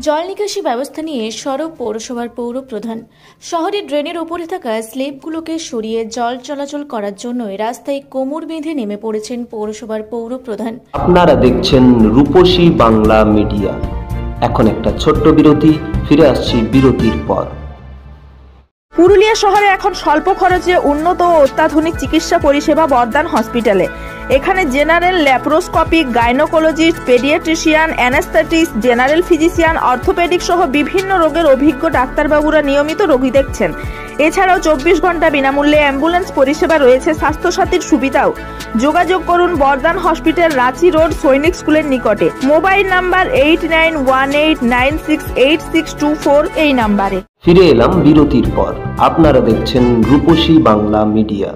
জল নিকাশি ব্যবস্থা নিয়ে সরব পৌরসভার পৌর প্রধান। শহরের ড্রেনের ওপরে থাকা স্ল্যাবগুলোকে সরিয়ে জল চলাচল করার জন্য রাস্তায় কোমর বেঁধে নেমে পড়েছেন পৌরসভার পৌর প্রধান। আপনারা দেখছেন রূপসী বাংলা মিডিয়া। এখন একটা ছোট্ট বিরতি, ফিরে আসছি বিরতির পর। পুরুলিয়া শহরে এখন স্বল্প খরচে উন্নত ও অত্যাধুনিক চিকিৎসা পরিষেবা বর্দান হসপিটালে। এখানে general, laparoscopic, gynaecologist, paediatrician, anaesthetist, general physician, orthopaedic সহ বিভিন্ন রোগের অভিজ্ঞ ডাক্তারবাবুরা নিয়মিত রোগী দেখছেন। এছাড়াও 24 ঘন্টা বিনামূল্যে অ্যাম্বুলেন্স পরিষেবা রয়েছে, স্বাস্থ্যসাথীর সুবিধাও। যোগাযোগ করুন বর্দান হসপিটাল, রাঁচি রোড, সৈনিক স্কুলের নিকটে। মোবাইল নাম্বার 8918968624 এই নাম্বারে। ফিরে এলাম বিরতির পর। আপনারা দেখছেন রূপসী বাংলা মিডিয়া।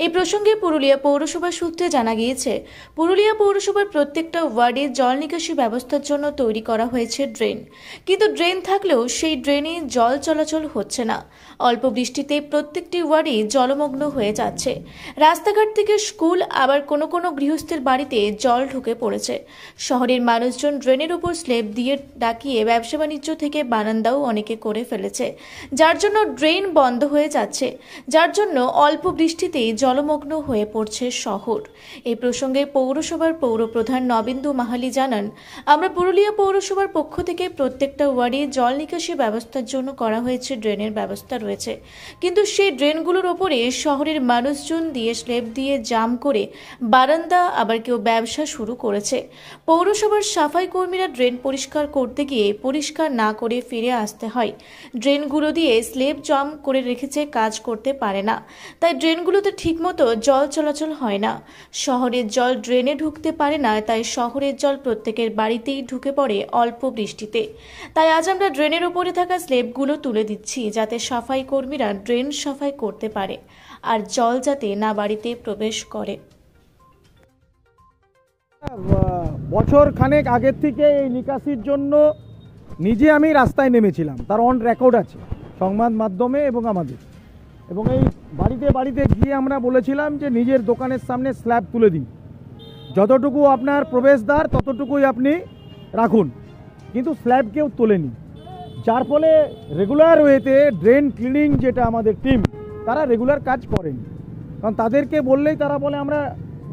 এই প্রসঙ্গে পুরুলিয়া পৌরসভা সূত্রে জানা গিয়েছে, পুরুলিয়া পৌরসভার প্রত্যেকটা ওয়ার্ডে জল নিকাশি ব্যবস্থার জন্য তৈরি করা হয়েছে ড্রেন, কিন্তু ড্রেন থাকলেও সেই ড্রেনে জল চলাচল হচ্ছে না। অল্প বৃষ্টিতে প্রত্যেকটি ওয়ার্ডে জলমগ্ন হয়ে যাচ্ছে। রাস্তাঘাট থেকে স্কুল, আবার কোনো কোনো গৃহস্থের বাড়িতে জল ঢুকে পড়েছে। শহরের মানুষজন ড্রেনের উপর স্ল্যাব দিয়ে ডাকিয়ে ব্যবসা বাণিজ্য থেকে বারান্দাও অনেকে করে ফেলেছে, যার জন্য ড্রেন বন্ধ হয়ে যাচ্ছে, যার জন্য অল্প বৃষ্টিতেই জলমগ্ন হয়ে পড়ছে শহর। এই প্রসঙ্গে পৌরসভার পৌরপ্রধান নবেন্দু মাহালি জানান, আমরা পুরুলিয়া পৌরসভার পক্ষ থেকে প্রত্যেকটা ওয়ার্ডে জল নিকাশি ব্যবস্থার জন্য করা হয়েছে ড্রেনের ব্যবস্থা রয়েছে, কিন্তু সেই ড্রেনগুলোর ওপরে শহরের মানুষজন দিয়ে স্ল্যাব দিয়ে জাম করে বারান্দা, আবার কেউ ব্যবসা শুরু করেছে। পৌরসভার সাফাই কর্মীরা ড্রেন পরিষ্কার করতে গিয়ে পরিষ্কার না করে ফিরে আসতে হয়। ড্রেনগুলো দিয়ে স্ল্যাব জাম করে রেখেছে, কাজ করতে পারে না, তাই ড্রেনগুলোতে ঠিকমতো জল চলাচল হয় না। শহরের জল ড্রেনে ঢুকতে পারে না, তাই শহরের জল প্রত্যেকের বাড়িতেই ঢুকে পড়ে অল্প বৃষ্টিতে। তাই আজ আমরা ড্রেনের ওপরে থাকা স্ল্যাবগুলো তুলে দিচ্ছি, যাতে সাফাই কর্মীরা ড্রেন সাফাই করতে পারে, আর জল যাতে না বাড়িতে প্রবেশ করে। বছর খানেক আগের থেকে এই নিকাশির জন্য নিজে আমি রাস্তায় নেমেছিলাম, তার অন রেকর্ড আছে সংবাদ মাধ্যমে এবং আমাদের, এবং এই বাড়িতে বাড়িতে গিয়ে আমরা বলেছিলাম যে নিজের দোকানের সামনে স্ল্যাব তুলে দিন, যতটুকু আপনার প্রবেশদ্বার ততটুকুই আপনি রাখুন, কিন্তু স্ল্যাব কেউ তোলেনি। যার ফলে রেগুলার ওয়েতে ড্রেন ক্লিনিং যেটা আমাদের টিম, তারা রেগুলার কাজ করেন, কারণ তাদেরকে বললেই তারা বলে আমরা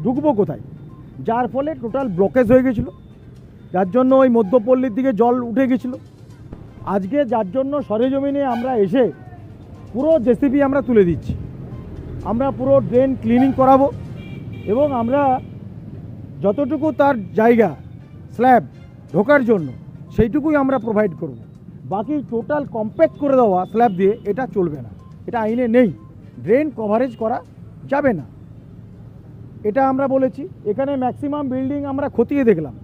ঢুকবো কোথায়, যার ফলে টোটাল ব্লকেজ হয়ে গেছিলো, যার জন্য ওই মধ্যপল্লীর দিকে জল উঠে গেছিলো। আজকে যার জন্য সরেজমিনে আমরা এসে পুরো জেসিবি আমরা তুলে দিচ্ছি, আমরা পুরো ড্রেন ক্লিনিং করাবো, এবং আমরা যতটুকু তার জায়গা স্ল্যাব ঢোকার জন্য সেইটুকুই আমরা প্রোভাইড করব। বাকি টোটাল কম্প্যাক্ট করে দেওয়া স্ল্যাব দিয়ে এটা চলবে না, এটা আইনে নেই, ড্রেন কভারেজ করা যাবে না, এটা আমরা বলেছি। এখানে ম্যাক্সিমাম বিল্ডিং আমরা খতিয়ে দেখলাম,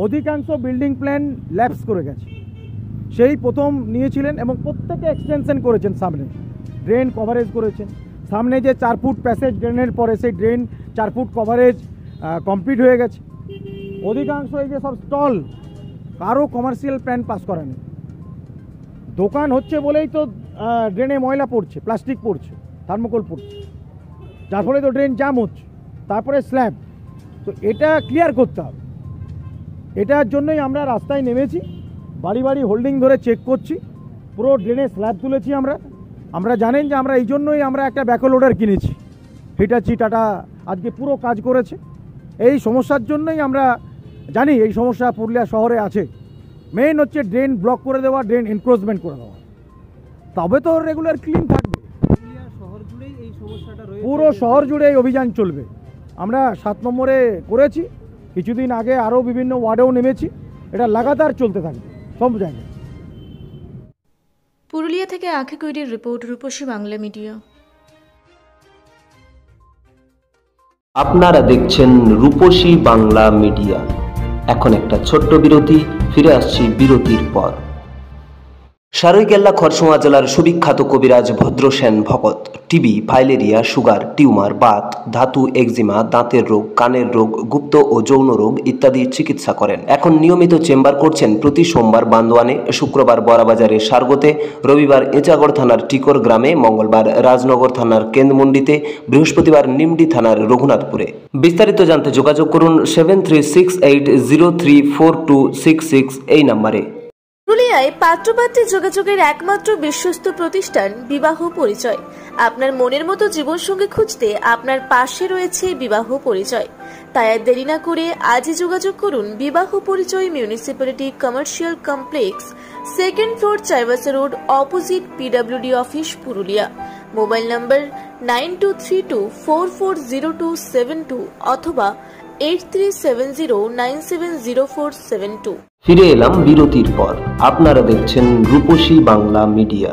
অধিকাংশ বিল্ডিং প্ল্যান ল্যাপস করে গেছে। সেই প্রথম নিয়েছিলেন এবং প্রত্যেকে এক্সটেনশন করেছেন, সামনে ড্রেন কভারেজ করেছেন, সামনে যে 4 ফুট প্যাসেজ ড্রেনের পরে সেই ড্রেন 4 ফুট কভারেজ কমপ্লিট হয়ে গেছে। অধিকাংশ এই যে সব স্টল, কারো কমার্শিয়াল প্ল্যান পাস করা নেই, দোকান হচ্ছে বলেই তো ড্রেনে ময়লা পড়ছে, প্লাস্টিক পড়ছে, থার্মোকোল পড়ছে, যার ফলে তো ড্রেন জ্যাম হচ্ছে। তারপরে স্ল্যাব, তো এটা ক্লিয়ার করতে হবে, এটার জন্যই আমরা রাস্তায় নেমেছি, বাড়ি বাড়ি হোল্ডিং ধরে চেক করছি, পুরো ড্রেনে স্ল্যাব তুলেছি। আমরা জানেন যে আমরা এই জন্যই আমরা একটা ব্যাকলোডার কিনেছি, হিটাচি টাটা আজকে পুরো কাজ করেছে। এই সমস্যার জন্যই আমরা জানি এই সমস্যা পুরুলিয়া শহরে আছে। মেইন হচ্ছে ড্রেন ব্লক করে দেওয়া, ড্রেন এনক্রোচমেন্ট করে দেওয়া, তবে তো রেগুলার ক্লিন থাকবে। পুরো শহর জুড়ে এই অভিযান চলবে। আমরা 7 নম্বরে করেছি, কিছুদিন আগে আরও বিভিন্ন ওয়ার্ডেও নেমেছি, এটা লাগাতার চলতে থাকবে সব জায়গায়। পুরুলিয়া থেকে আঁখি কৈরির রিপোর্ট, রূপসী বাংলা মিডিয়া। আপনারা দেখছেন রূপসী বাংলা মিডিয়া। এখন একটা ছোট্ট বিরতি, ফিরে আসছি বিরতির পর। সারৈকেল্লা খরসুয়া জেলার সুবিখ্যাত কবিরাজ ভদ্রসেন ভকত TB, filaria, sugar, tumour, Baat, ধাতু, এক্সিমা, দাঁতের রোগ, কানের রোগ, গুপ্ত ও যৌন রোগ ইত্যাদি চিকিৎসা করেন। এখন নিয়মিত চেম্বার করছেন প্রতি সোমবার বান্দোয়ানে, শুক্রবার বড়াবাজারে সারগোতে, রবিবার এঁচাগড় থানার টিকর গ্রামে, মঙ্গলবার রাজনগর থানার কেন্দ্রমন্ডিতে, বৃহস্পতিবার নিমডি থানার রঘুনাথপুরে। বিস্তারিত জানতে যোগাযোগ করুন 7368034266 এই নম্বরে। পুরুলিয়ায় পাত্রপাত্রী যোগাযোগের একমাত্র বিশ্বস্ত প্রতিষ্ঠান বিবাহ পরিচয়। আপনার মনের মতো জীবনসঙ্গী খুঁজতে আপনার পাশে রয়েছে বিবাহ পরিচয়। তাই আর দেরি না করে আজই যোগাযোগ করুন বিবাহ পরিচয় municipality commercial complex, 2nd floor, Chaibasa road, opposite PWD office, Purulia. Mobile নম্বর 9232440272 অথবা 8370970472। ফিরে এলাম বিরতির পর। আপনারা দেখছেন রূপসী বাংলা মিডিয়া।